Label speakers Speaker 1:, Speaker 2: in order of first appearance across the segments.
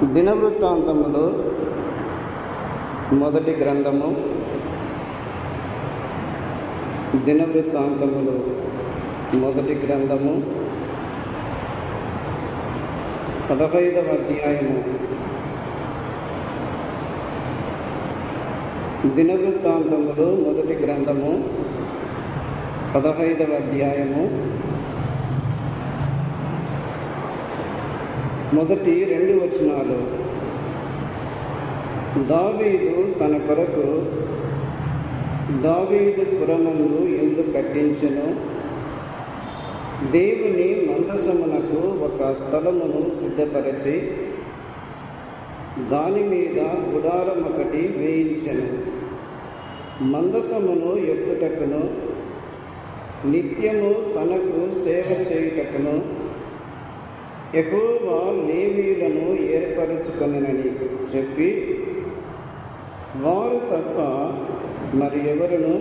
Speaker 1: దినవృత్తాంతములు మొదటి గ్రంథము. దినవృత్తాంతములు మొదటి గ్రంథము 15వ అధ్యాయము. దినవృత్తాంతములు మొదటి గ్రంథము 15వ అధ్యాయము మొదటి 2 వచనాలు. దావీదు తన కొరకు దావీదు పురమందు ఇల్లు కట్టించెను. దేవుని మందసమునకు ఒక స్థలమును సిద్ధపరచి దాని మీద గుడారం ఒకటి వేయించెను. మందసమును ఎత్తుటకును నిత్యము తనకు సేవ చేయుటకును యెహోవా లేవీయులను ఏర్పరచుకొనెనని చెప్పి, వారు తప్ప మరి ఎవరును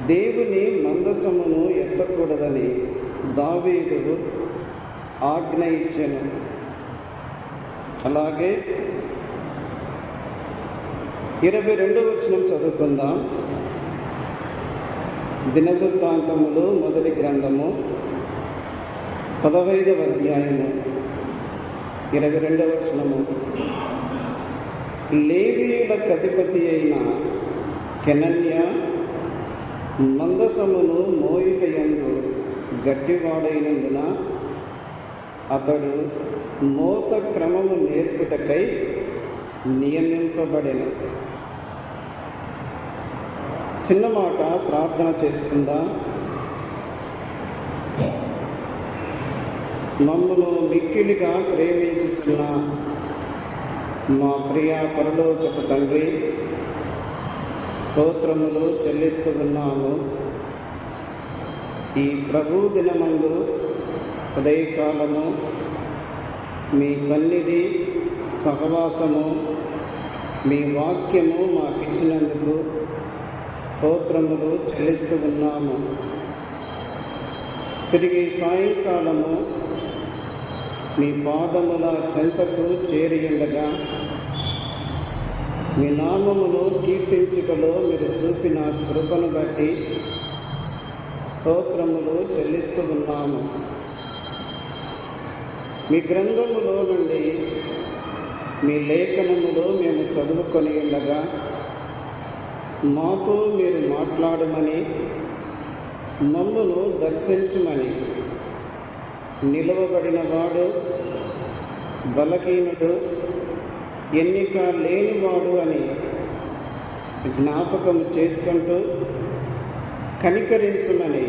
Speaker 1: దేవుని మందసమును ఎత్తకూడదని దావీదు ఆజ్ఞ ఇచ్చెను. అలాగే 22వ వచనం చదువుకుందాం. దినవృత్తాంతములు మొదటి గ్రంథము 15వ అధ్యాయము 22వ వచనము. లేవీయులకు అధిపతి అయిన కెనన్య మందసమును మోయుటయందు గట్టివాడైనందున అతడు మోత క్రమము నేర్పుటకై నియమింపబడెను. చిన్న మాట ప్రార్థన చేసుకుందాం. మమ్మను మిక్కిలిగా ప్రేమించుచున్న మా ప్రియ పరలోకపు తండ్రి, స్తోత్రములు చెల్లిస్తూ ఉన్నాము. ఈ ప్రభు దినమందు ఉదయకాలము మీ సన్నిధి సహవాసము, మీ వాక్యము మాకిచ్చినందుకు స్తోత్రములు చెల్లిస్తూ ఉన్నాము. తిరిగి సాయంకాలము మీ పాదముల చెంతకు చేరియుండగా మీ నామమును కీర్తించుటలో మీరు చూపిన కృపను బట్టి స్తోత్రములు చెల్లిస్తూ ఉన్నాము. మీ గ్రంథములో నుండి మీ లేఖనములో మేము చదువుకొని ఉండగా మాతో మీరు మాట్లాడమని, మమ్మను దర్శించమని, నిలవబడిన వాడు బలహీనుడు ఎన్నిక లేనివాడు అని జ్ఞాపకం చేసుకుంటూ కనికరించమని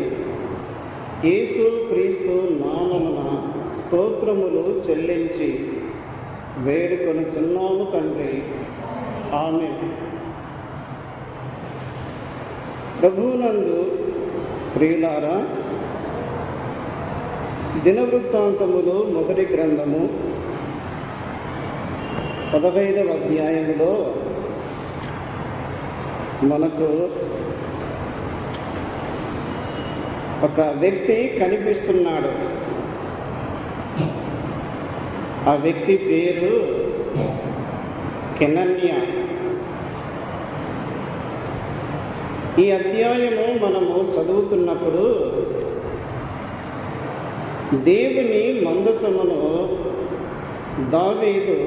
Speaker 1: యేసు క్రీస్తు నామమున స్తోత్రములు చెల్లించి వేడుకొనుచున్నాము తండ్రి. ఆమేన్. ప్రభువునందు ప్రియులారా, దినవృత్తాంతములు మొదటి గ్రంథము 15వ అధ్యాయములో మనకు ఒక వ్యక్తి కనిపిస్తున్నాడు. ఆ వ్యక్తి పేరు కెనన్య. ఈ అధ్యాయము మనము చదువుతున్నప్పుడు దేవుని మందసమును దావీదు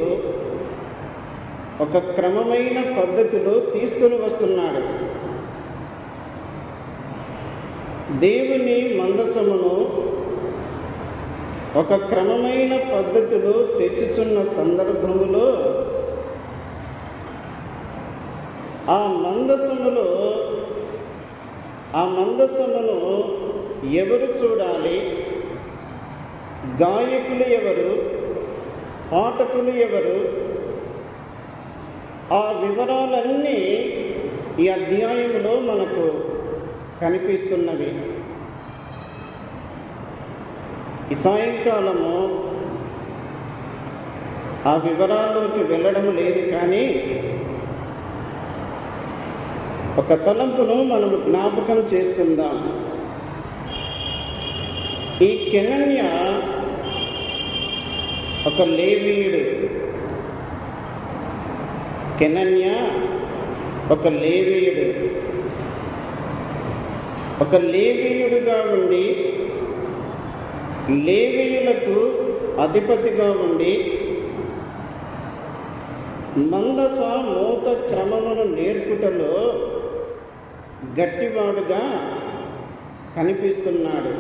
Speaker 1: ఒక క్రమమైన పద్ధతిలో తీసుకొని వస్తున్నాడు. దేవుని మందసమును ఒక క్రమమైన పద్ధతిలో తెచ్చుచున్న సందర్భములో ఆ మందసమును ఎవరు చూడాలి, గాయకులు ఎవరు, పాఠకులు ఎవరు, ఆ వివరాలన్నీ ఈ అధ్యాయంలో మనకు కనిపిస్తున్నవి. ఈ సాయంకాలము ఆ వివరాల్లోకి వెళ్ళడం లేదు, కానీ ఒక తలంపును మనము జ్ఞాపకం చేసుకుందాం. ఈ కెనన్య ఒక లేవీయుడు. కెనన్య ఒక లేవీయుడు. ఒక లేవీయుడుగా ఉండి లేవీయులకు అధిపతిగా ఉండి మందస మోత క్రమమును నేర్పుటలో గట్టివాడుగా కనిపిస్తున్నాడు.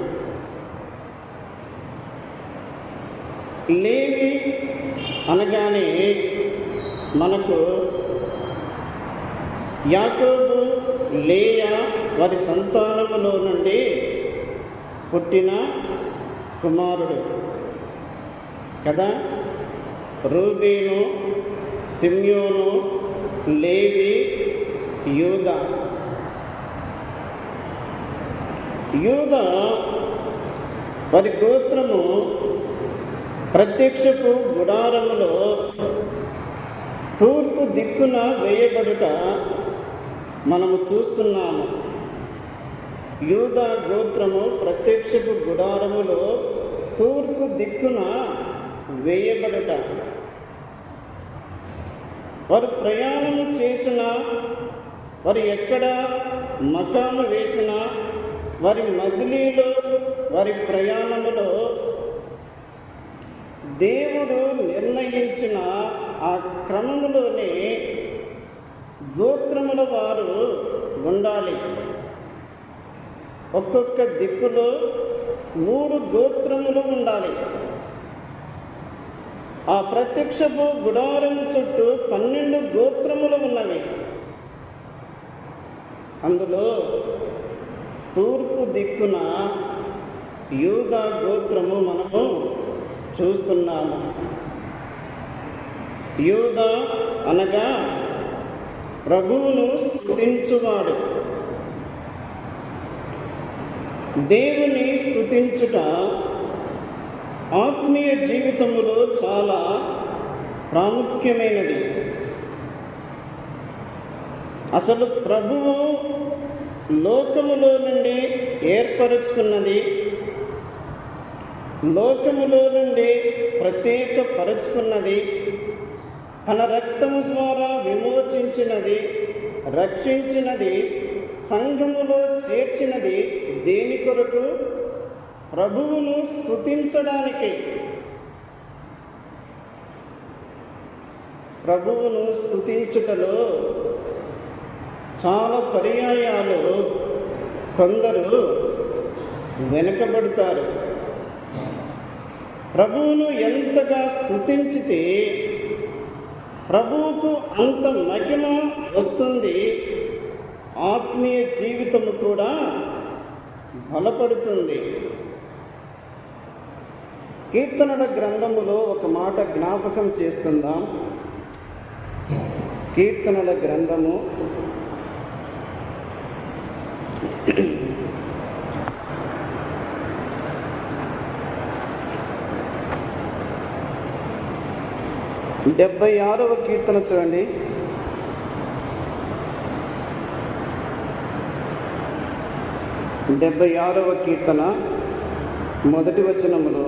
Speaker 1: లేవి అనగానే మనకు యాకోబు, లేయా వారి సంతానములో నుండి పుట్టిన కుమారుడు కదా. రూబేను, సిమ్యోను, లేవి, యూదా. యూదా వారి గోత్రము ప్రత్యక్షపు గుడారములో తూర్పు దిక్కున వేయబడుట మనము చూస్తున్నాము. యూదా గోత్రము ప్రత్యక్షపు గుడారములో తూర్పు దిక్కున వేయబడుట. వారు ప్రయాణము చేసిన, వారు ఎక్కడ మకాము వేసిన, వారి మజిలీలో వారి ప్రయాణములో దేవుడు నిర్ణయించిన ఆ క్రమములోనే గోత్రముల వారు ఉండాలి. ఒక్కొక్క దిక్కులో 3 గోత్రములు ఉండాలి. ఆ ప్రత్యక్షపు గుడారము చుట్టూ 12 గోత్రములు ఉన్నవి. అందులో తూర్పు దిక్కున యూదా గోత్రము మనము చూస్తున్నాము. యూదా అనగా ప్రభువును స్తుతించువాడు. దేవుని స్తుతించుట ఆత్మీయ జీవితములో చాలా ప్రాముఖ్యమైనది. అసలు ప్రభువు లోకములో నుండి ఏర్పరచుకున్నది, లోకములో నుండి ప్రత్యేకపరచుకున్నది, తన రక్తము ద్వారా విమోచించినది, రక్షించినది, సంఘములో చేర్చినది దేని కొరకు? ప్రభువును స్తుతించడానికి. ప్రభువును స్తుతించుటలో చాలా పర్యాయాలు కొందరు వెనుకబడతారు. ప్రభువును ఎంతగా స్తుతించితే ప్రభువుకు అంత మహిమ వస్తుంది. ఆత్మీయ జీవితము కూడా బలపడుతుంది. కీర్తనల గ్రంథములో ఒక మాట జ్ఞాపకం చేసుకుందాం. కీర్తనల గ్రంథము 76వ కీర్తన చూడండి. 76వ కీర్తన 1వ వచనములో,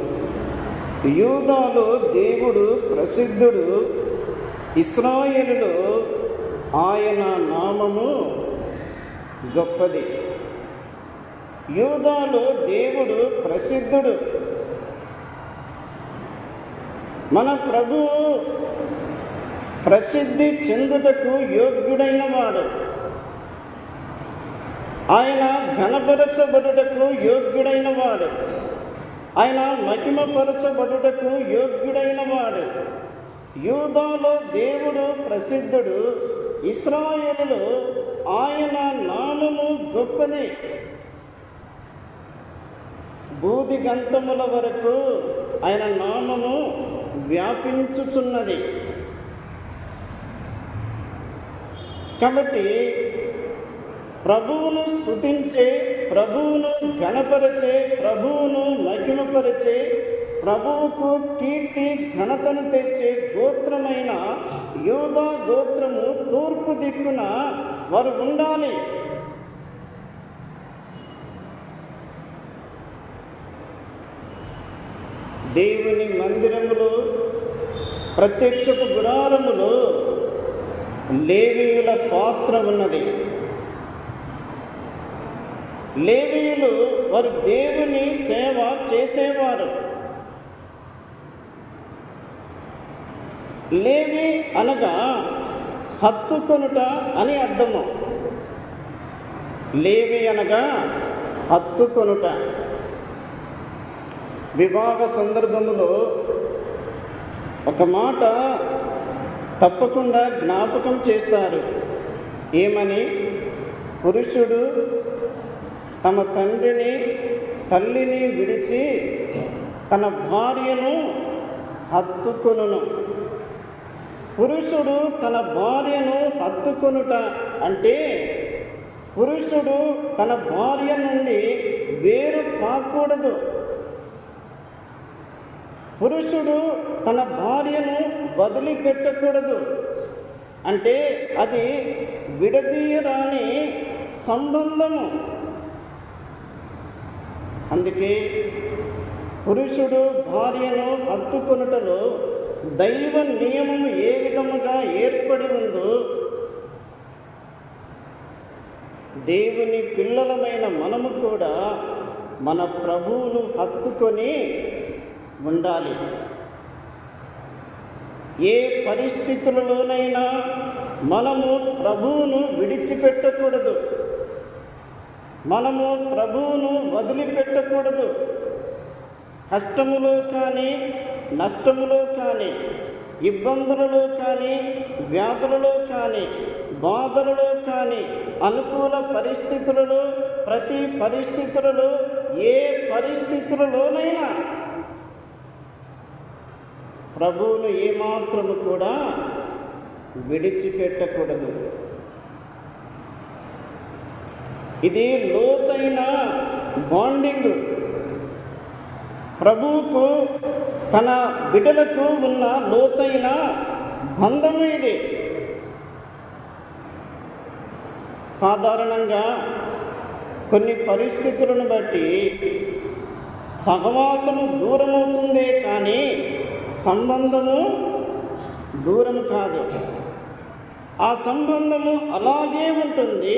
Speaker 1: యూదాలో దేవుడు ప్రసిద్ధుడు, ఇశ్రాయేలులో ఆయన నామము గొప్పది. యూదాలో దేవుడు ప్రసిద్ధుడు. మన ప్రభువు ప్రసిద్ధి చెందుటకు యోగ్యుడైన వాడు. ఆయన ఘనపరచబడుటకు యోగ్యుడైన వాడు. ఆయన మహిమపరచబడుటకు యోగ్యుడైన వాడు. యూదాలో దేవుడు ప్రసిద్ధుడు, ఇశ్రాయేలులో ఆయన నామము గొప్పది. బూదిగంతముల వరకు ఆయన నామము వ్యాపించుచున్నది. కాబట్టి ప్రభువును స్తుతించే, ప్రభువును ఘనపరచే, ప్రభువును మహిమపరచే, ప్రభువుకు కీర్తి ఘనతను తెచ్చే గోత్రమైన యూదా గోత్రము తూర్పు దిక్కున వారు ఉండాలి. దేవుని మందిరములో ప్రత్యక్షపు గుడారములో లేవీయుల పాత్ర ఉన్నది. లేవీయులు వారు దేవుని సేవ చేసేవారు. లేవి అనగా హత్తుకొనుట అని అర్థము. లేవి అనగా హత్తుకొనుట. వివాహ సందర్భములో ఒక మాట తప్పకుండా జ్ఞాపకం చేస్తారు. ఏమని? పురుషుడు తమ తండ్రిని తల్లిని విడిచి తన భార్యను హత్తుకొనును. పురుషుడు తన భార్యను హత్తుకొనుట అంటే పురుషుడు తన భార్య నుండి వేరు కాకూడదు. పురుషుడు తన భార్యను వదిలిపెట్టకూడదు. అంటే అది విడదీయరాని సంబంధము. అందుకే పురుషుడు భార్యను హత్తుకొనుటలో దైవ నియమము ఏ విధముగా ఏర్పడి ఉందో దేవుని పిల్లలమైన మనము కూడా మన ప్రభువును హత్తుకొని ఉండాలి. ఏ పరిస్థితులలోనైనా మనము ప్రభువును విడిచిపెట్టకూడదు. మనము ప్రభువును వదిలిపెట్టకూడదు. కష్టములో కానీ, నష్టములో కానీ, ఇబ్బందులలో కానీ, వ్యాధులలో కానీ, బాధలలో కానీ, అనుకూల పరిస్థితులలో, ప్రతి పరిస్థితులలో, ఏ పరిస్థితులలోనైనా ప్రభువును ఏమాత్రము కూడా విడిచిపెట్టకూడదు. ఇది లోతైన బాండింగ్. ప్రభువుకు తన బిడ్డలకు ఉన్న లోతైన బంధము ఇది. సాధారణంగా కొన్ని పరిస్థితులను బట్టి సహవాసము దూరమవుతుందే కానీ సంబంధము దూరం కాదు. ఆ సంబంధము అలాగే ఉంటుంది.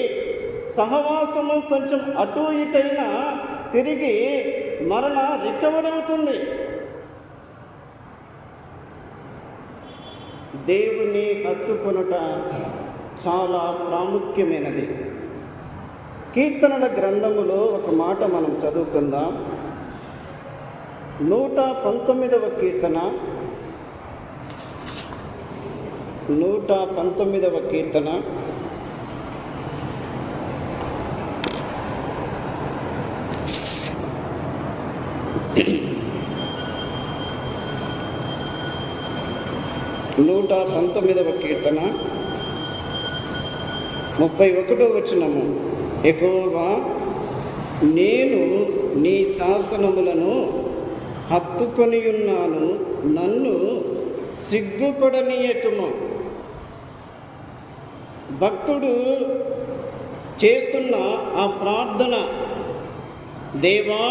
Speaker 1: సహవాసము కొంచెం అటు ఇటైనా తిరిగి మరలా రికవర్ అవుతుంది. దేవుని హత్తుకొనుట చాలా ప్రాముఖ్యమైనది. కీర్తనల గ్రంథములో ఒక మాట మనం చదువుకుందాం. 119వ కీర్తన, 119వ కీర్తన 119వ కీర్తన 31వ వచనము. యెహోవా, నేను నీ శాసనములను హత్తుకొని ఉన్నాను, నన్ను సిగ్గుపడనీయకుము. భక్తుడు చేస్తున్న ఆ ప్రార్థన, దేవా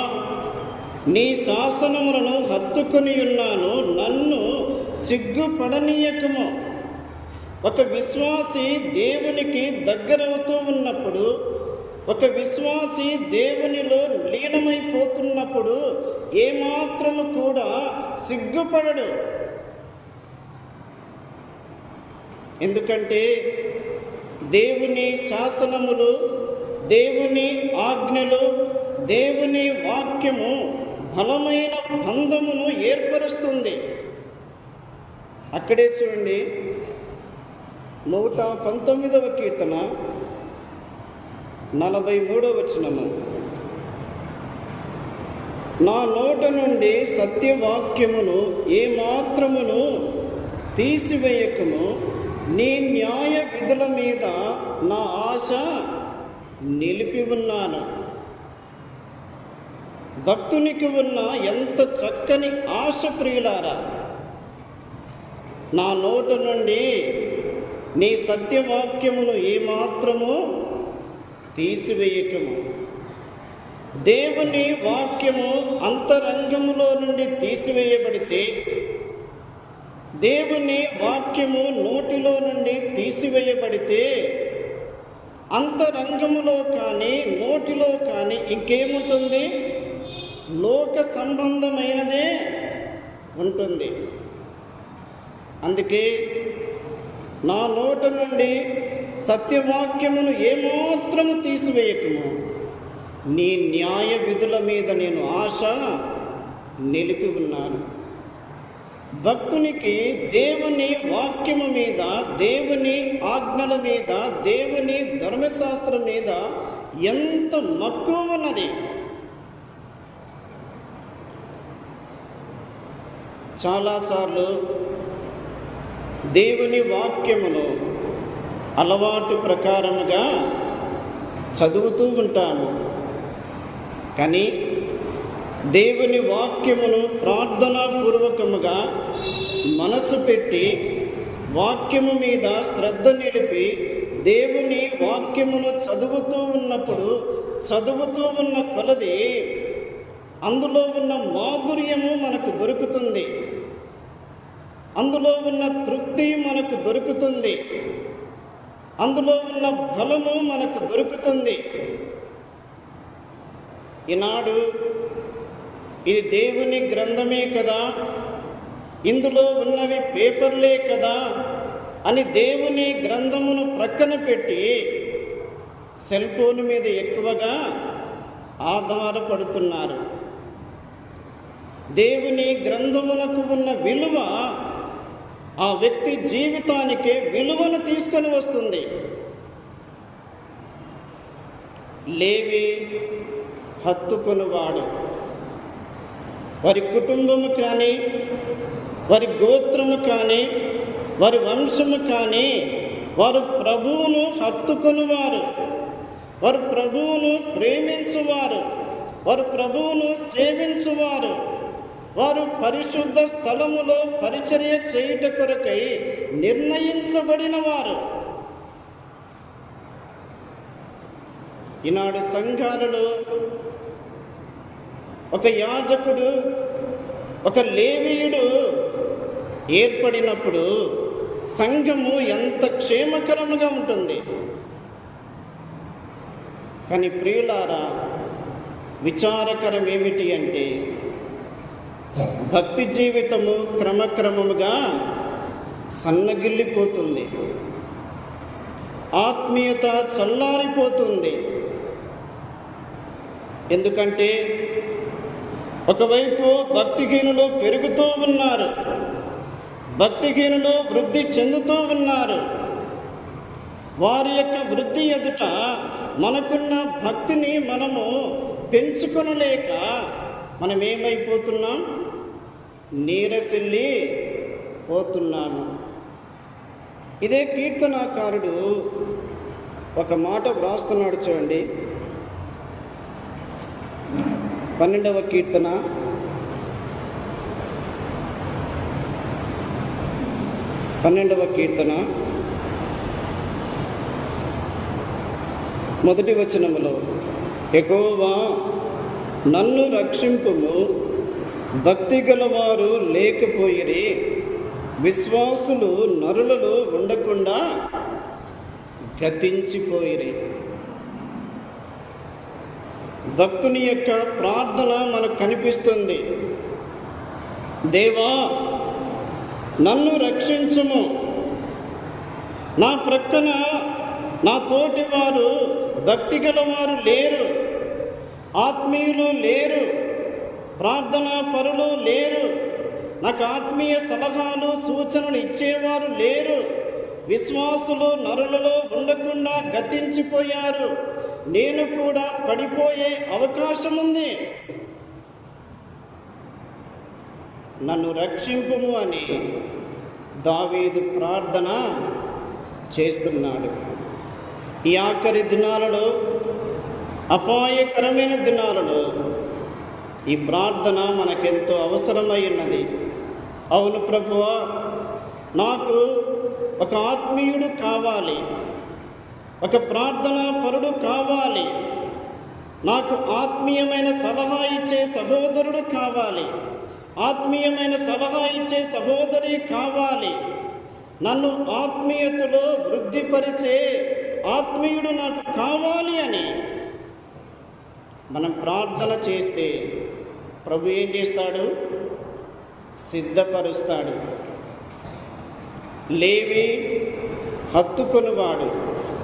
Speaker 1: నీ శాసనములను హత్తుకొని ఉన్నాను, నన్ను సిగ్గుపడనీయకము. ఒక విశ్వాసి దేవునికి దగ్గరవుతూ ఉన్నప్పుడు, ఒక విశ్వాసి దేవునిలో లీనమైపోతున్నప్పుడు ఏమాత్రము కూడా సిగ్గుపడడు. ఎందుకంటే దేవుని శాసనములు, దేవుని ఆజ్ఞలు, దేవుని వాక్యము బలమైన బంధమును ఏర్పరుస్తుంది. అక్కడే చూడండి, 119వ కీర్తన 43వ వచనము. నా నోట నుండి సత్యవాక్యమును ఏమాత్రమును తీసివేయకము, నీ న్యాయ విధుల మీద నా ఆశ నిలిపి ఉన్నాను. భక్తునికి ఉన్న ఎంత చక్కని ఆశ ప్రియులారా! నా నోట నుండి నీ సత్యవాక్యమును ఏమాత్రము తీసివేయకము. దేవుని వాక్యము అంతరంగములో నుండి తీసివేయబడితే, దేవుని వాక్యము నోటిలో నుండి తీసివేయబడితే అంతరంగములో కానీ నోటిలో కానీ ఇంకేముంటుంది? లోక సంబంధమైనదే ఉంటుంది. అందుకే నా నోట నుండి సత్యవాక్యమును ఏమాత్రము తీసివేయకము, నీ న్యాయ విధుల మీద నేను ఆశ నిలిపి ఉన్నాను. భక్తునికి దేవుని వాక్యము మీద, దేవుని ఆజ్ఞల మీద, దేవుని ధర్మశాస్త్రం మీద ఎంత మక్కువ ఉన్నది. చాలాసార్లు దేవుని వాక్యమును అలవాటు ప్రకారముగా చదువుతూ ఉంటాము. కానీ దేవుని వాక్యమును ప్రార్థనాపూర్వకముగా మనసు పెట్టి వాక్యము మీద శ్రద్ధ నిలిపి దేవుని వాక్యమును చదువుతూ ఉన్నప్పుడు, చదువుతూ ఉన్న కొలది అందులో ఉన్న మాధుర్యము మనకు దొరుకుతుంది, అందులో ఉన్న తృప్తి మనకు దొరుకుతుంది, అందులో ఉన్న బలము మనకు దొరుకుతుంది. ఈనాడు ఇది దేవుని గ్రంథమే కదా, ఇందులో ఉన్నవి పేపర్లే కదా అని దేవుని గ్రంథమును ప్రక్కన పెట్టి సెల్ ఫోన్ మీద ఎక్కువగా ఆధారపడుతున్నారు. దేవుని గ్రంథమునకు ఉన్న విలువ ఆ వ్యక్తి జీవితానికే విలువను తీసుకొని వస్తుంది. లేవి హత్తుకొనువాడు, వారి కుటుంబము కానీ, వారి గోత్రము కానీ, వారి వంశము కానీ, వారు ప్రభువును హత్తుకొనువారు, వారు ప్రభువును ప్రేమించువారు, వారు ప్రభువును సేవించువారు, వారు పరిశుద్ధ స్థలములో పరిచర్య చేయుట కొరకై నిర్ణయించబడిన వారు. ఈనాడు సంఘాలలో ఒక యాజకుడు, ఒక లేవీయుడు ఏర్పడినప్పుడు సంఘము ఎంత క్షేమకరముగా ఉంటుంది. కానీ ప్రియులారా, విచారకరం ఏమిటి అంటే భక్తి జీవితము క్రమక్రమముగా సన్నగిల్లిపోతుంది, ఆత్మీయత చల్లారిపోతుంది. ఎందుకంటే ఒకవైపు భక్తిహీనులు పెరుగుతూ ఉన్నారు, భక్తిహీనులు వృద్ధి చెందుతూ ఉన్నారు. వారి యొక్క వృద్ధి ఎదుట మనకున్న భక్తిని మనము పెంచుకొనలేక మనం ఏమైపోతున్నాం? నీరసిల్లి పోతున్నాము. ఇదే కీర్తనాకారుడు ఒక మాట వ్రాస్తున్నాడు చూడండి. 12వ కీర్తన 12వ కీర్తన 1వ వచనములో, యెహోవా నన్ను రక్షింపుము, భక్తి గలవారు లేకపోయిరి, విశ్వాసులు నరులలో ఉండకుండా గతించిపోయిరి. భక్తుని యొక్క ప్రార్థన మనకు కనిపిస్తుంది. దేవా నన్ను రక్షించుము, నా ప్రక్కన నా తోటి వారు భక్తి గలవారు లేరు, ఆత్మీయులు లేరు, ప్రార్థనా పరులు లేరు, నాకు ఆత్మీయ సలహాలు సూచనలు ఇచ్చేవారు లేరు, విశ్వాసులు నరులలో ఉండకుండా గతించిపోయారు, నేను కూడా పడిపోయే అవకాశం ఉంది, నన్ను రక్షింపుము అని దావీదు ప్రార్థన చేస్తున్నాడు. ఈ ఆఖరి దినాలలో, అపాయకరమైన దినాలలో ఈ ప్రార్థన మనకెంతో అవసరమై ఉన్నది. అవును ప్రభువా, నాకు ఒక ఆత్మీయుడు కావాలి, ఒక ప్రార్థనా పరుడు కావాలి, నాకు ఆత్మీయమైన సలహా ఇచ్చే సహోదరుడు కావాలి, ఆత్మీయమైన సలహా ఇచ్చే సహోదరి కావాలి, నన్ను ఆత్మీయతలో వృద్ధిపరిచే ఆత్మీయుడు నాకు కావాలి అని మనం ప్రార్థన చేస్తే ప్రభు ఏం చేస్తాడు? సిద్ధపరుస్తాడు. లేవి హత్తుకొనివాడు.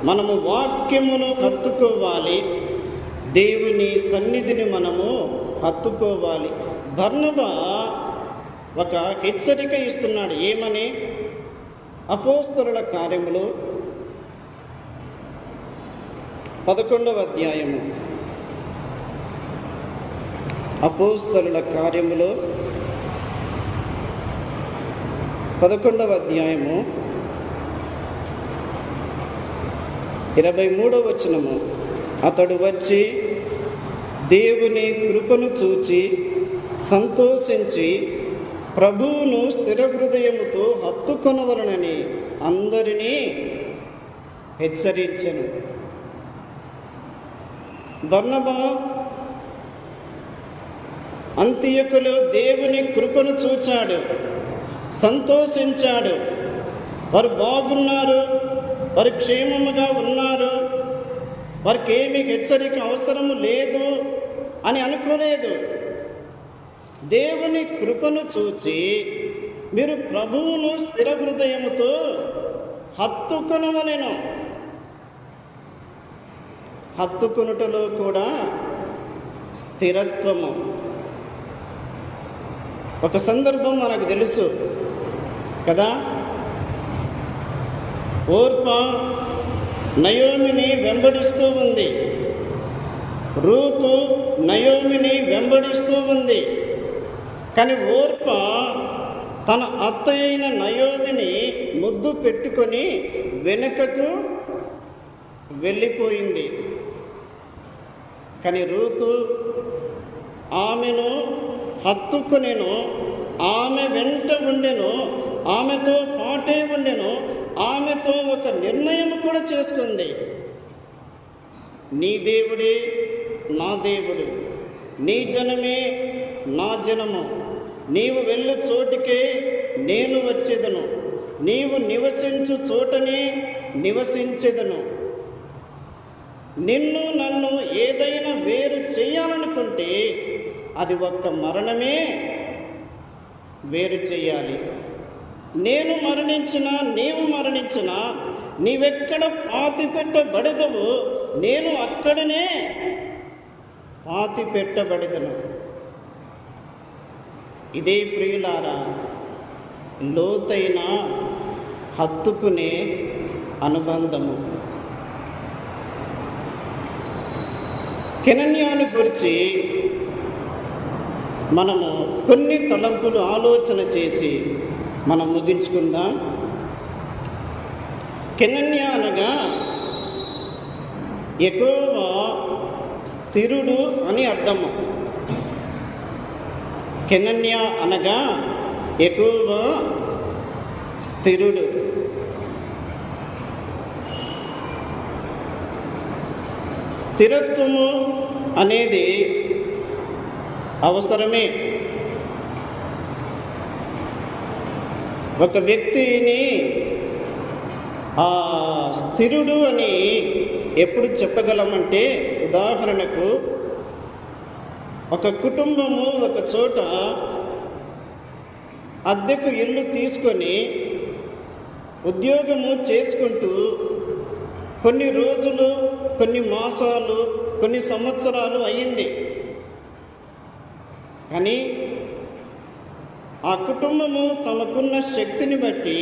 Speaker 1: మనము వాక్యమును హత్తుకోవాలి, దేవుని సన్నిధిని మనము హత్తుకోవాలి. బర్నబా ఒక హెచ్చరిక ఇస్తున్నాడు. ఏమని? అపోస్తలుల కార్యములు 11వ అధ్యాయము. అపోస్తలుల కార్యములు 11వ అధ్యాయము 23వ వచనము. అతడు వచ్చి దేవుని కృపను చూచి సంతోషించి ప్రభువును స్థిర హృదయముతో హత్తుకొనవలనని అందరినీ హెచ్చరించెను. బర్నబా అంతియకులో దేవుని కృపను చూచాడు, సంతోషించాడు. వారు బాగున్నారు, వారు క్షేమముగా ఉన్నారు, వారికి ఏమీ హెచ్చరిక అవసరము లేదు అని అనుకోలేదు. దేవుని కృపను చూచి మీరు ప్రభువును స్థిర హృదయముతో హత్తుకొనవలెను. హత్తుకొనుటలో కూడా స్థిరత్వము. ఒక సందర్భం మనకు తెలుసు కదా, ఓర్పా నయోమిని వెంబడిస్తూ ఉంది, రూతు నయోమిని వెంబడిస్తూ ఉంది. కానీ ఓర్పా తన అత్త అయిన నయోమిని ముద్దు పెట్టుకొని వెనుకకు వెళ్ళిపోయింది. కానీ రూతు ఆమెను హత్తుకొనెను, ఆమె వెంట ఉండెను, ఆమెతో పాటే ఉండెను, ఆమెతో ఒక నిర్ణయం కూడా చేసుకుంది. నీ దేవుడే నా దేవుడు, నీ జనమే నా జనము, నీవు వెళ్ళు చోటికే నేను వచ్చేదను, నీవు నివసించు చోటనే నివసించెదను. నిన్ను నన్ను ఏదైనా వేరు చేయాలనుకుంటే అది ఒక్క మరణమే వేరు చేయాలి. నేను మరణించినా నీవు మరణించినా నీవెక్కడ పాతి పెట్టబడదవో నేను అక్కడనే పాతి పెట్టబడదను. ఇదే ప్రియులారా లోతైన హత్తుకునే అనుబంధము. కెనన్యాను గురించి మనము కొన్ని తలంపులు ఆలోచన చేసి మనం ముగించుకుందాం. కెనన్యా అనగా యెహోవా స్థిరుడు అని అర్థము. కెనన్యా అనగా యెహోవా స్థిరుడు. స్థిరత్వము అనేది అవసరమే. ఒక వ్యక్తిని స్థిరుడు అని ఎప్పుడు చెప్పగలమంటే, ఉదాహరణకు ఒక కుటుంబము ఒక చోట అద్దెకు ఇల్లు తీసుకొని ఉద్యోగము చేసుకుంటూ కొన్ని రోజులు, కొన్ని మాసాలు, కొన్ని సంవత్సరాలు అయ్యింది. కానీ ఆ కుటుంబము తమకున్న శక్తిని బట్టి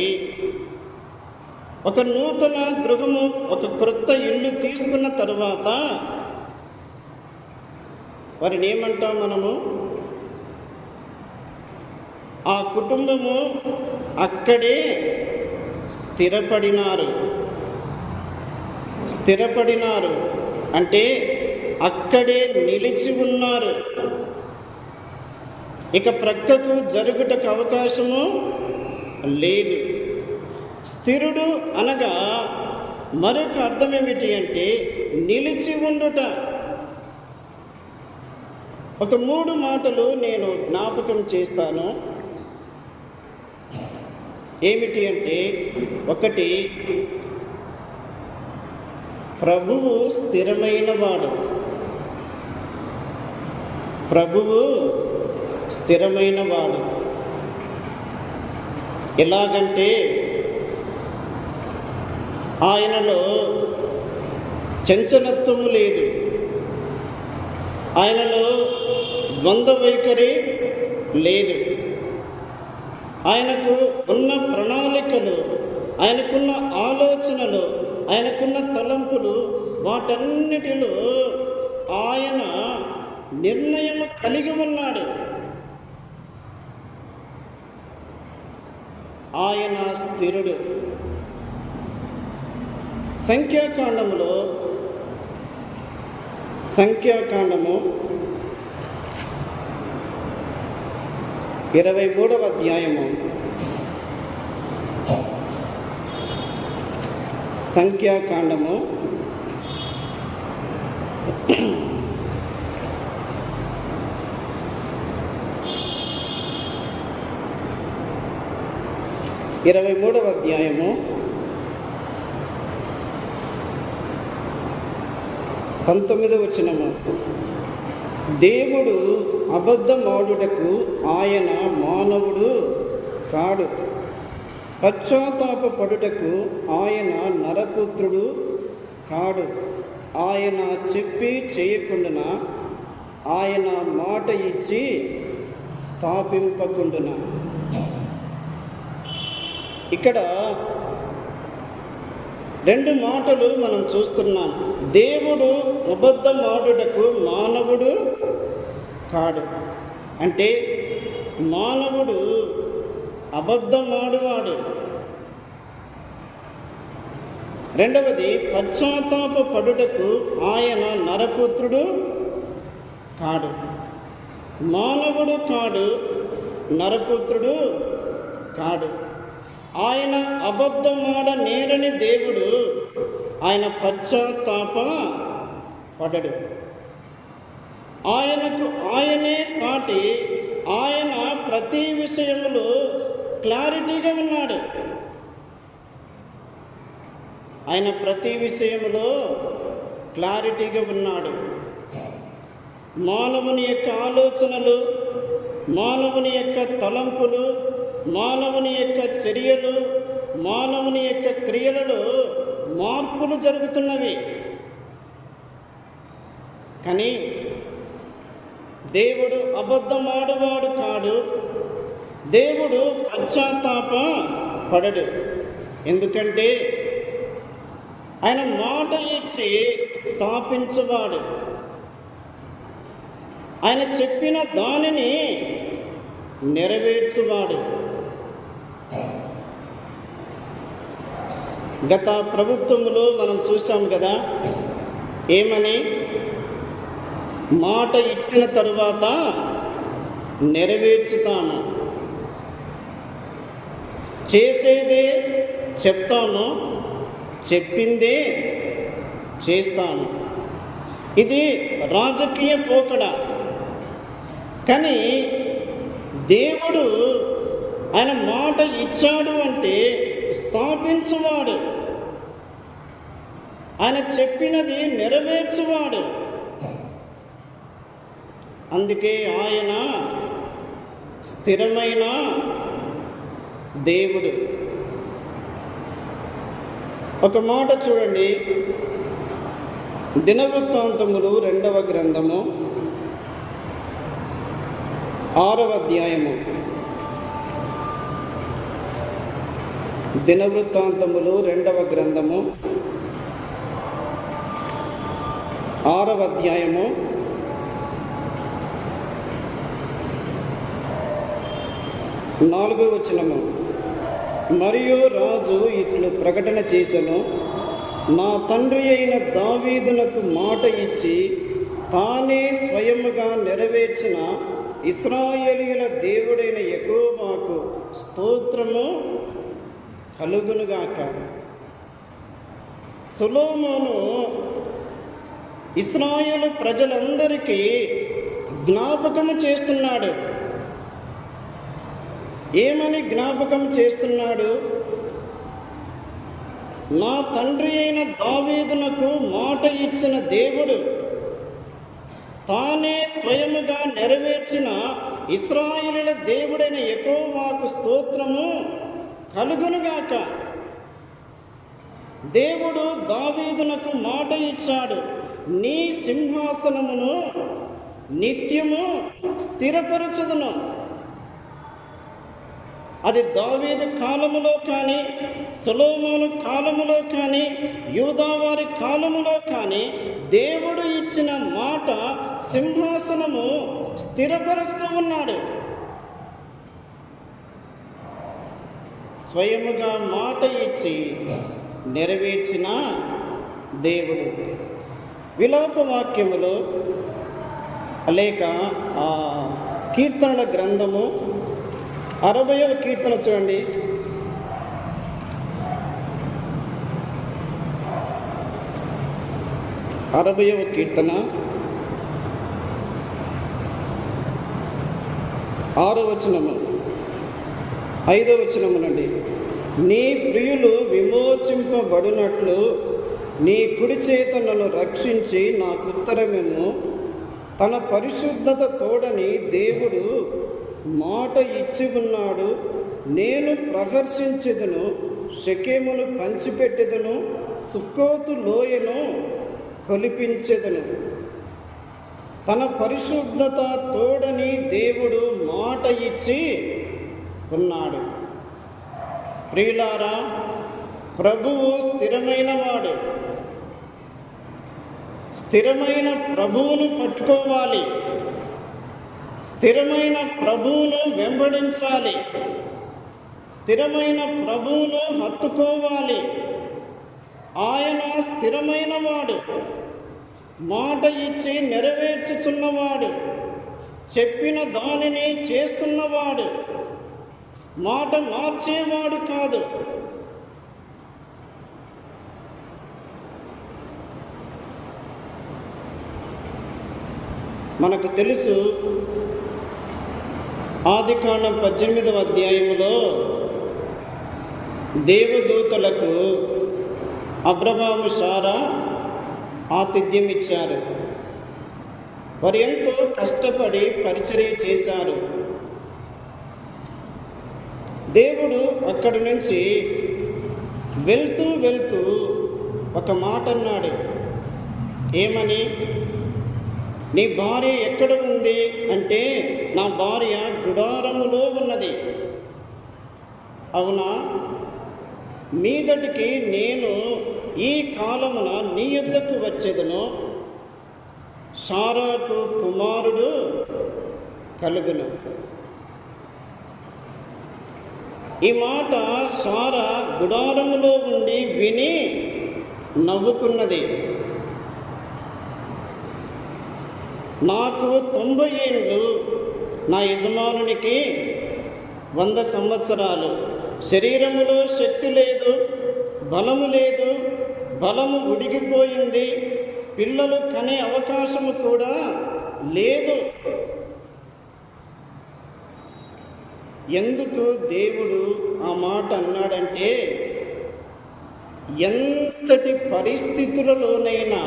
Speaker 1: ఒక నూతన గృహము, ఒక క్రొత్త ఇల్లు తీసుకున్న తర్వాత వారిని ఏమంటాం మనము? ఆ కుటుంబము అక్కడే స్థిరపడినారు. స్థిరపడినారు అంటే అక్కడే నిలిచి ఉన్నారు. ఇక ప్రక్కకు జరుగుటకు అవకాశము లేదు. స్థిరుడు అనగా మరొక అర్థం ఏమిటి అంటే నిలిచి ఉండుట. ఒక 3 మాటలు నేను జ్ఞాపకం చేస్తాను. ఏమిటి అంటే, 1, ప్రభువు స్థిరమైన వాడు. ప్రభువు స్థిరమైన వాడు. ఎలాగంటే ఆయనలో చంచలత్వము లేదు, ఆయనలో ద్వంద్వ వైఖరి లేదు. ఆయనకు ఉన్న ప్రణాళికలు, ఆయనకున్న ఆలోచనలు, ఆయనకున్న తలంపులు, వాటన్నిటిలో ఆయన నిర్ణయం కలిగి ఉన్నాడు. ఆయన స్థిరుడు. సంఖ్యాకాండము 23వ అధ్యాయము. సంఖ్యాకాండము 23వ అధ్యాయము 19వ వచనము. దేవుడు అబద్ధమాడుటకు ఆయన మానవుడు కాడు, పశ్చాత్తాపపడుటకు ఆయన నరపుత్రుడు కాడు. ఆయన చెప్పి చేయకుండునా, ఆయన మాట ఇచ్చి స్థాపింపకుండునా. ఇక్కడ 2 మాటలు మనం చూస్తున్నాం. దేవుడు అబద్ధమాడుటకు మానవుడు కాడు అంటే మానవుడు అబద్ధమాడువాడు. 2వది, పశ్చాత్తాపపడుటకు ఆయన నరపుత్రుడు కాడు. మానవుడు కాడు, నరపుత్రుడు కాడు. ఆయన అబద్ధమాడ నేరని దేవుడు, ఆయన పశ్చాత్తాప పడడు. ఆయనకు ఆయనే సాటి. ఆయన ప్రతి విషయంలో క్లారిటీగా ఉన్నాడు. ఆయన ప్రతి విషయంలో క్లారిటీగా ఉన్నాడు. మానవుని యొక్క ఆలోచనలు, మానవుని యొక్క తలంపులు, మానవుని యొక్క చర్యలు, మానవుని యొక్క క్రియలలో మార్పులు జరుగుతున్నవి. కానీ దేవుడు అబద్ధమాడువాడు కాడు, దేవుడు పశ్చాత్తాప పడడు. ఎందుకంటే ఆయన మాట ఇచ్చి స్థాపించువాడు. ఆయన చెప్పిన దానిని నెరవేర్చువాడు. గత ప్రభుత్వంలో మనం చూసాం కదా, ఏమని, మాట ఇచ్చిన తరువాత నెరవేర్చుతాము, చేసేదే చెప్తాము, చెప్పిందే చేస్తాము. ఇది రాజకీయ పోకడ. కానీ దేవుడు ఆయన మాట ఇచ్చాడు అంటే స్థాపించువాడు, ఆయన చెప్పినది నెరవేర్చువాడు. అందుకే ఆయన స్థిరమైన దేవుడు. ఒక మాట చూడండి, దినవృత్తాంతములు 2వ గ్రంథము 6వ అధ్యాయము. దినవృత్తాంతములు 2వ గ్రంథము 6వ అధ్యాయము 4వ వచనము. మరియు రాజు ఇట్లు ప్రకటన చేసెను, నా తండ్రి అయిన దావీదునకు మాట ఇచ్చి తానే స్వయముగా నెరవేర్చిన ఇశ్రాయేలీయుల దేవుడైన యెహోవాకు స్తోత్రము కలుగునుగాక. సొలొమోను ఇశ్రాయేలు ప్రజలందరికీ జ్ఞాపకము చేస్తున్నాడు. ఏమని జ్ఞాపకం చేస్తున్నాడు? నా తండ్రి అయిన దావీదునకు మాట ఇచ్చిన దేవుడు, తానే స్వయముగా నెరవేర్చిన ఇశ్రాయేలుల దేవుడైన యెహోవాకు స్తోత్రము కలుగునుగాక. దేవుడు దావీదునకు మాట ఇచ్చాడు, నీ సింహాసనమును నిత్యము స్థిరపరచుదును. అది దావీదు కాలములో కానీ, సొలొమోను కాలములో కానీ, యూదావారి కాలములో కానీ దేవుడు ఇచ్చిన మాట సింహాసనము స్థిరపరుస్తూ ఉన్నాడు. స్వయముగా మాట ఇచ్చి నెరవేర్చిన దేవుడు. విలాప వాక్యములో లేక కీర్తనల గ్రంథము 60వ కీర్తన చూడండి. 60వ కీర్తన 6వ వచనము 5వ వచనము నుండి, నీ ప్రియులు విమోచింపబడినట్లు నీ కుడి చేత నన్ను రక్షించి నాకు ఉత్తరమేమో. తన పరిశుద్ధత తోడని దేవుడు మాట ఇచ్చి ఉన్నాడు. నేను ప్రహర్షించెదను, షెకెమును పంచిపెట్టెదను, సుక్కోతు లోయను కొలిపించెదను. తన పరిశుద్ధత తోడని దేవుడు మాట ఇచ్చి ఉన్నాడు. ప్రియులారా, ప్రభువు స్థిరమైనవాడు. స్థిరమైన ప్రభువును పట్టుకోవాలి. స్థిరమైన ప్రభువును వెంబడించాలి. స్థిరమైన ప్రభువును హత్తుకోవాలి. ఆయన స్థిరమైన వాడు, మాట ఇచ్చి నెరవేర్చుచున్నవాడు, చెప్పిన దానిని చేస్తున్నవాడు, మాట మార్చేవాడు కాదు. మనకు తెలుసు, ఆదికాండం 18వ అధ్యాయములో దేవదూతలకు అబ్రహాము శారా ఆతిథ్యం ఇచ్చారు. వారు ఎంతో కష్టపడి పరిచర్య చేశారు. దేవుడు అక్కడి నుంచి వెళ్తూ వెళ్తూ ఒక మాట అన్నాడు. ఏమని? నీ భార్య ఎక్కడ ఉంది అంటే, నా భార్య గుడారములో ఉన్నది. అవునా? మీదటికి నేను ఈ కాలమున నీ యొద్దకు వచ్చేదను, శారాకు కుమారుడు కలుగును. ఈ మాట శారా గుడారములో ఉండి విని నవ్వుకున్నది. నాకు 90 ఏళ్ళు, నా యజమానునికి 100 సంవత్సరాలు. శరీరములో శక్తి లేదు, బలము లేదు, బలము ఉడిగిపోయింది, పిల్లలు కనే అవకాశము కూడా లేదు. ఎందుకు దేవుడు ఆ మాట అన్నాడంటే, ఎంతటి పరిస్థితులలోనైనా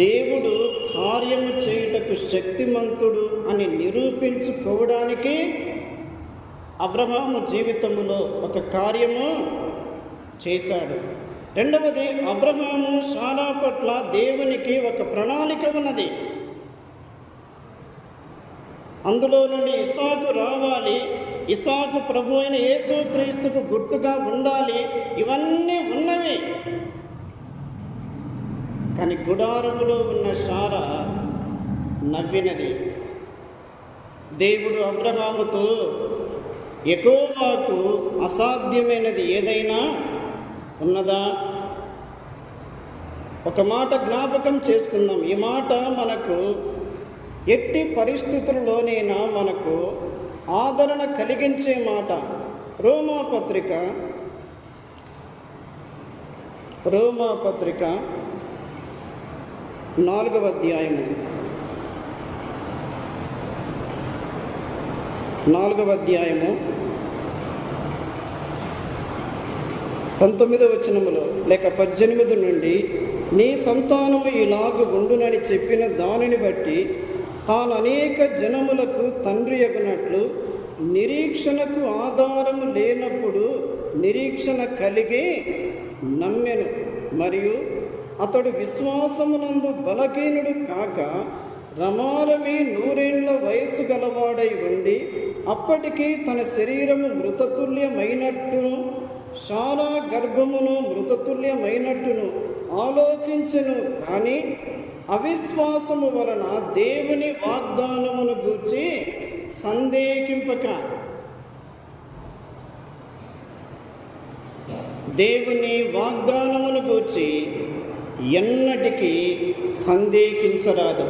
Speaker 1: దేవుడు కార్యము చేయుటకు శక్తిమంతుడు అని నిరూపించుకోవడానికి అబ్రహాము జీవితంలో ఒక కార్యము చేశాడు. రెండవది, అబ్రహాము శారా పట్ల దేవునికి ఒక ప్రణాళిక ఉన్నది. అందులో నుండి ఇస్సాకు రావాలి, ఇస్సాకు ప్రభు అయిన యేసుక్రీస్తుకు గుర్తుగా ఉండాలి. ఇవన్నీ ఉన్నవి. కానీ గుడారములో ఉన్న శారా నవ్వినది. దేవుడు అబ్రహాముతో, యెహోవాకు అసాధ్యమైనది ఏదైనా ఉన్నదా? ఒక మాట జ్ఞాపకం చేసుకుందాం. ఈ మాట మనకు ఎట్టి పరిస్థితుల్లోనైనా మనకు ఆదరణ కలిగించే మాట. రోమాపత్రిక 4వ అధ్యాయము 4వ అధ్యాయము 19వ వచనములో లేక 18 నుండి, నీ సంతానము ఇలాగు ఉండునని చెప్పిన దానిని బట్టి తాను అనేక జనములకు తండ్రి అగునట్లు నిరీక్షణకు ఆధారము లేనప్పుడు నిరీక్షణ కలిగి నమ్మెను. మరియు అతడు విశ్వాసమునందు బలహీనుడు కాక రమారమి 100 ఏళ్ల వయస్సు గలవాడై ఉండి అప్పటికి తన శరీరము మృతతుల్యమైనట్టును శారా గర్భమును మృతతుల్యమైనట్టును ఆలోచించెను. కానీ అవిశ్వాసము వలన దేవుని వాగ్దానమును గూర్చి సందేహింపక, దేవుని వాగ్దానమును గూర్చి ఎన్నటికీ సందేహించరాదు.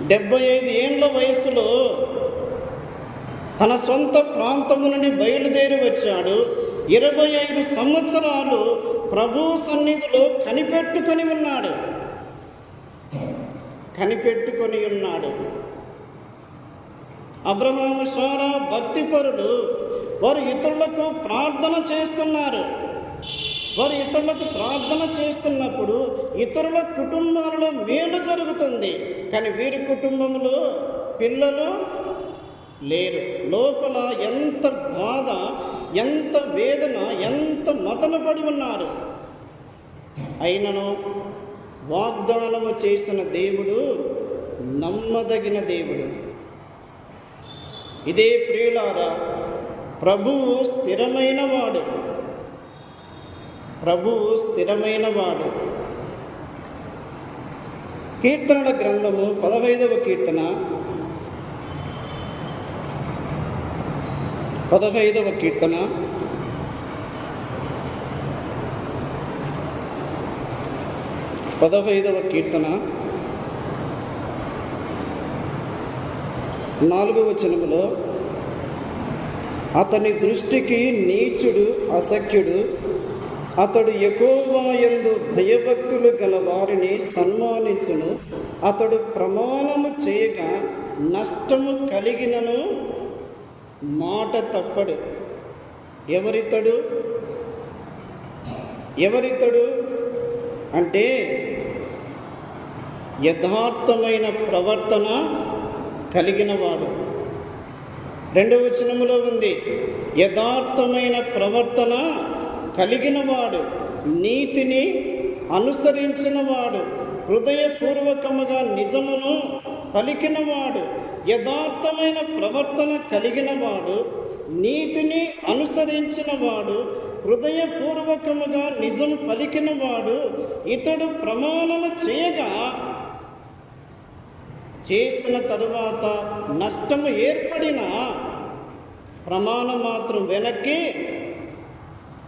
Speaker 1: 75 ఏళ్ల వయసులో తన సొంత ప్రాంతము నుండి బయలుదేరి వచ్చాడు. 25 సంవత్సరాలు ప్రభు సన్నిధిలో కనిపెట్టుకొని ఉన్నాడు. అబ్రహాము, శారా భక్తిపరులు. వారు ఇతరులకు ప్రార్థన చేస్తున్నారు. వారు ఇతరులకు ప్రార్థన చేస్తున్నప్పుడు ఇతరుల కుటుంబాలలో మేలు జరుగుతుంది. కానీ వీరి కుటుంబంలో పిల్లలు లేరు. లోపల ఎంత బాధ, ఎంత వేదన, ఎంత మతన పడి ఉన్నారు. అయినను వాగ్దానము చేసిన దేవుడు నమ్మదగిన దేవుడు. ఇదే ప్రియులారా, ప్రభువు స్థిరమైనవాడు. కీర్తనల గ్రంథము 15వ కీర్తన 15వ కీర్తన 4వ వచనములో, అతని దృష్టికి నీచుడు అసఖ్యుడు, అతడు యెహోవా యందు భయభక్తులు గల వారిని సన్మానించును. అతడు ప్రమాణము చేయగా నష్టము కలిగినను మాట తప్పడు. ఎవరితడు అంటే యథార్థమైన ప్రవర్తన కలిగినవాడు. 2వ వచనములో ఉంది, యథార్థమైన ప్రవర్తన కలిగినవాడు, నీతిని అనుసరించినవాడు, హృదయపూర్వకముగా నిజమును పలికినవాడు. యథార్థమైన ప్రవర్తన కలిగినవాడు, నీతిని అనుసరించినవాడు, హృదయపూర్వకముగా నిజము పలికినవాడు. ఇతడు ప్రమాణము చేయగా చేసిన తరువాత నష్టము ఏర్పడిన ప్రమాణం మాత్రం వెనక్కి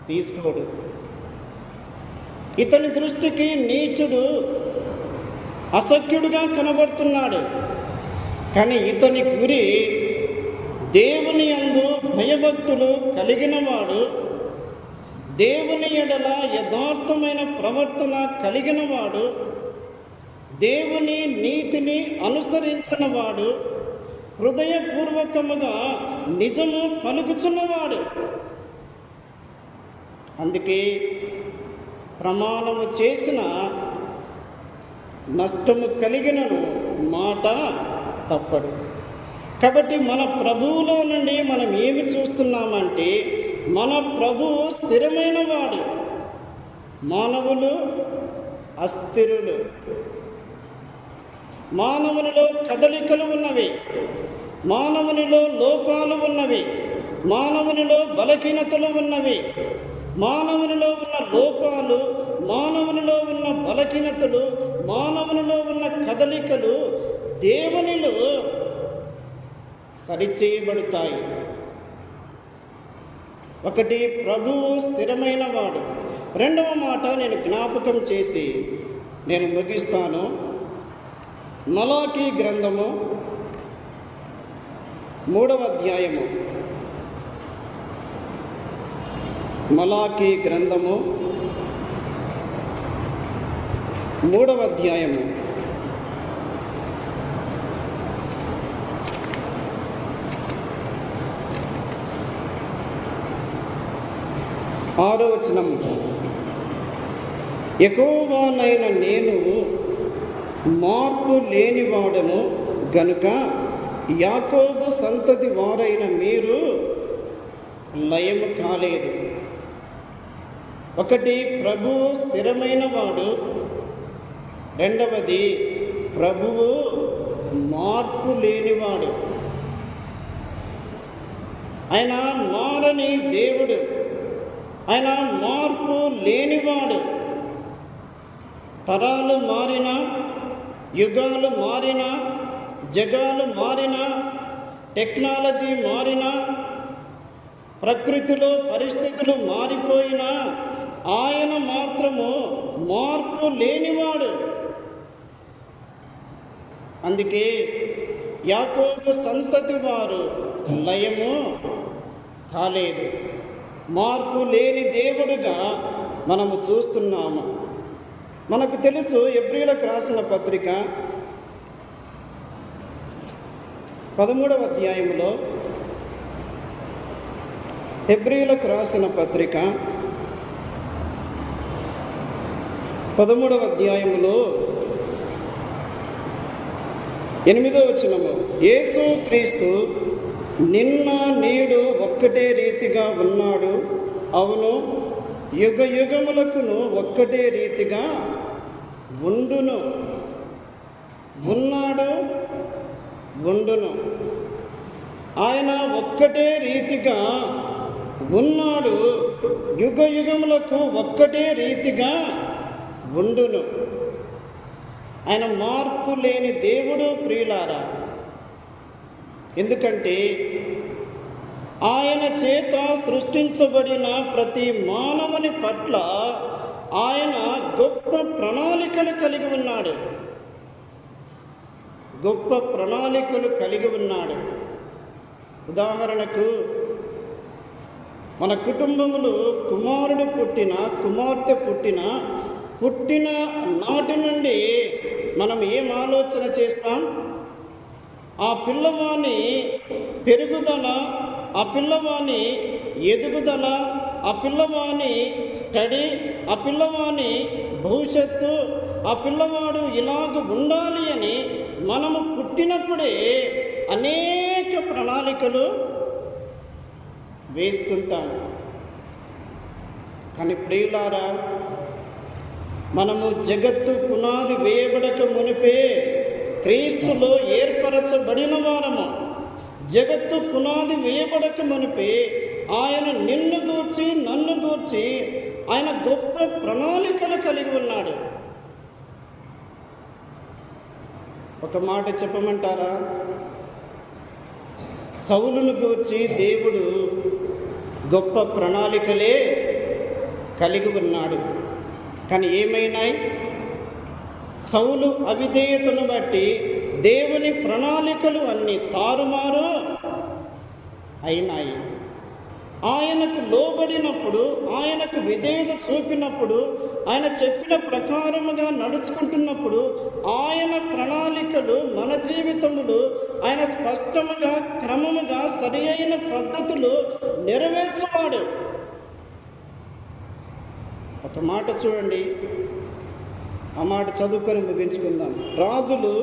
Speaker 1: తీసుకోడు. ఇతని దృష్టికి నీచుడు అసఖ్యుడుగా కనబడుతున్నాడు. కానీ ఇతని గురి దేవుని యందు భయభక్తులు కలిగినవాడు, దేవుని ఎడల యథార్థమైన ప్రవర్తన కలిగినవాడు, దేవుని నీతిని అనుసరించినవాడు, హృదయపూర్వకముగా నిజము పలుకుచున్నవాడు. అందుకే ప్రమాణము చేసిన నష్టము కలిగినను మాట తప్పడు. కాబట్టి మన ప్రభువులో నుండి మనం ఏమి చూస్తున్నామంటే, మన ప్రభువు స్థిరమైన వాడు, మానవులు అస్థిరులు. మానవునిలో కదలికలు ఉన్నవి, మానవునిలో లోపాలు ఉన్నవి, మానవునిలో బలహీనతలు ఉన్నవి. మానవునిలో ఉన్న లోపాలు, మానవునిలో ఉన్న బలహీనతలు, మానవునిలో ఉన్న కదలికలు దేవునిలో సరిచేయబడతాయి. ఒకటి, ప్రభువు స్థిరమైన వాడు. 2వ మాట నేను జ్ఞాపకం చేసి నేను ముగిస్తాను. మలాకీ గ్రంథము 3వ అధ్యాయము. మలాకీ గ్రంథము 3వ అధ్యాయము 6వ వచనం, యెహోవానైన నేను మార్పు లేనివాడను గనుక యాకోబు సంతతి వారైన మీరు లయము కాలేదు. ఒకటి, ప్రభువు స్థిరమైన వాడు. రెండవది, ప్రభువు మార్పు లేనివాడు. ఆయన మారని దేవుడు, ఆయన మార్పు లేనివాడు. తరాలు మారినా, యుగాలు మారినా, జగాలు మారినా, టెక్నాలజీ మారినా, ప్రకృతిలో పరిస్థితులు మారిపోయినా ఆయన మాత్రము మార్పు లేనివాడు. అందుకే యాకోబు సంతతి వారు లయము కాలేదు. మార్పు లేని దేవుడుగా మనము చూస్తున్నాము. మనకు తెలుసు, హెబ్రీయులకు రాసిన పత్రిక 13వ అధ్యాయంలో, హెబ్రీయులకు రాసిన పత్రిక 13వ అధ్యాయంలో 8వ వచనము, యేసు క్రీస్తు నిన్న నేడు ఒక్కటే రీతిగా ఉన్నాడు, అవును యుగ యుగములకును ఒక్కటే రీతిగా ఉండును. ఉన్నాడు, ఉండును. ఆయన ఒక్కటే రీతిగా ఉన్నాడు, యుగ యుగములకు ఒక్కటే రీతిగా ఉండును. ఆయన మార్పు లేని దేవుడు ప్రియులారా. ఎందుకంటే ఆయన చేత సృష్టించబడిన ప్రతి మానవుని పట్ల ఆయన గొప్ప ప్రణాళికలు కలిగి ఉన్నాడు. గొప్ప ప్రణాళికలు కలిగి ఉన్నాడు. ఉదాహరణకు, మన కుటుంబంలో కుమారుడు పుట్టిన, కుమార్తె పుట్టిన నాటి నుండి మనం ఏం ఆలోచన చేస్తాం? ఆ పిల్లవాని పెరుగుదల, ఆ పిల్లవాని ఎదుగుదల, ఆ పిల్లవాని స్టడీ, ఆ పిల్లవాని భవిష్యత్తు, ఆ పిల్లవాడు ఇలాగ ఉండాలి అని మనము పుట్టినప్పుడే అనేక ప్రణాళికలు వేసుకుంటాం. కానీ ప్రియులారా, మనము జగత్తు పునాది వేయబడక మునిపే క్రీస్తులో ఏర్పరచబడిన వారము. జగత్తు పునాది వేయబడక మునిపే ఆయన నిన్ను గూర్చి, నన్ను గూర్చి ఆయన గొప్ప ప్రణాళికలు కలిగి ఉన్నాడు. ఒక మాట చెప్పమంటారా? సౌలును గూర్చి దేవుడు గొప్ప ప్రణాళికలే కలిగి ఉన్నాడు. కానీ ఏమైనాయి? సౌలు అవిధేయతను బట్టి దేవుని ప్రణాళికలు అన్నీ తారుమారు అయినాయి. ఆయనకు లోబడినప్పుడు, ఆయనకు విధేయత చూపినప్పుడు, ఆయన చెప్పిన ప్రకారముగా నడుచుకుంటున్నప్పుడు ఆయన ప్రణాళికలు మన జీవితములు ఆయన స్పష్టముగా, క్రమముగా, సరి అయిన పద్ధతులు నెరవేర్చువాడు. ఒక మాట చూడండి, ఆ మాట చదువుకొని ముగించుకుందాం. రాజులు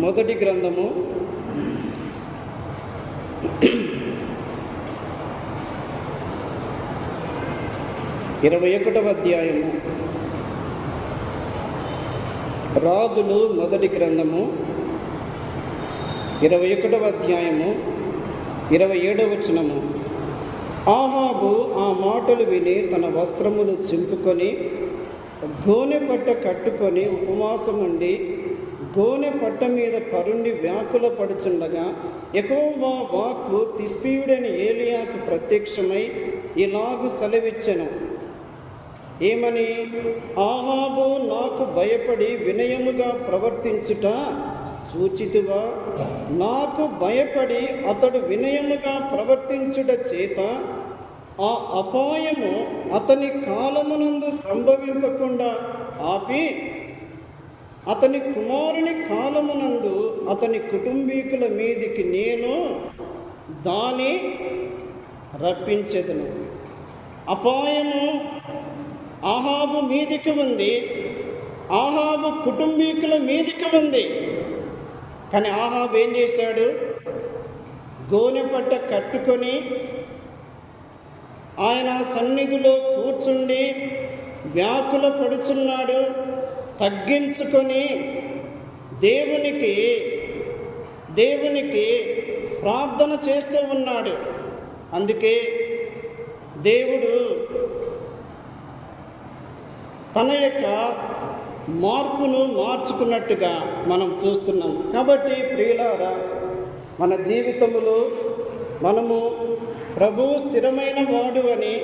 Speaker 1: మొదటి గ్రంథము 21వ అధ్యాయము. రాజులు మొదటి గ్రంథము 21వ అధ్యాయము 27వ వచనము. ఆహాబు ఆ మాటలు విని తన వస్త్రములు చింపుకొని గోనె పట్ట కట్టుకొని ఉపవాసం ఉండి గోనె పట్ట మీద పరుండి వ్యాకుల పడుచుండగా యెహోవా వాక్కు తిష్బీయుడైన ఏలియాకు ప్రత్యక్షమై ఇలాగు సెలవిచ్చెను. ఏమని? ఆహాబు నాకు భయపడి వినయముగా ప్రవర్తించుట చూచితివా? నాకు భయపడి అతడు వినయముగా ప్రవర్తించుట చేత ఆ అపాయము అతని కాలమునందు సంభవింపకుండా ఆపి అతని కుమారుని కాలమునందు అతని కుటుంబీకుల మీదికి నేను దాని రప్పించెదను. అపాయము ఆహాబు మీదికి ఉంది, ఆహాబు కుటుంబీకుల మీదికి ఉంది. కానీ ఆహాబు ఏం చేశాడు? గోనెపట్ట కట్టుకొని ఆయన సన్నిధిలో కూర్చుండి వ్యాకుల పడుచున్నాడు, తగ్గించుకొని దేవునికి ప్రార్థన చేస్తూ ఉన్నాడు. అందుకే దేవుడు తన యొక్క మార్పును మార్చుకున్నట్టుగా మనం చూస్తున్నాం. కాబట్టి ప్రియులారా, మన జీవితంలో మనము ప్రభు స్థిరమైన వాడు అని,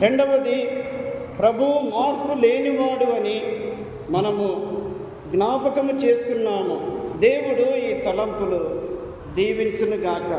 Speaker 1: రెండవది ప్రభు మార్పు లేనివాడు అని మనము జ్ఞాపకము చేసుకున్నాము. దేవుడు ఈ తలంపులు దీవించునుగాక.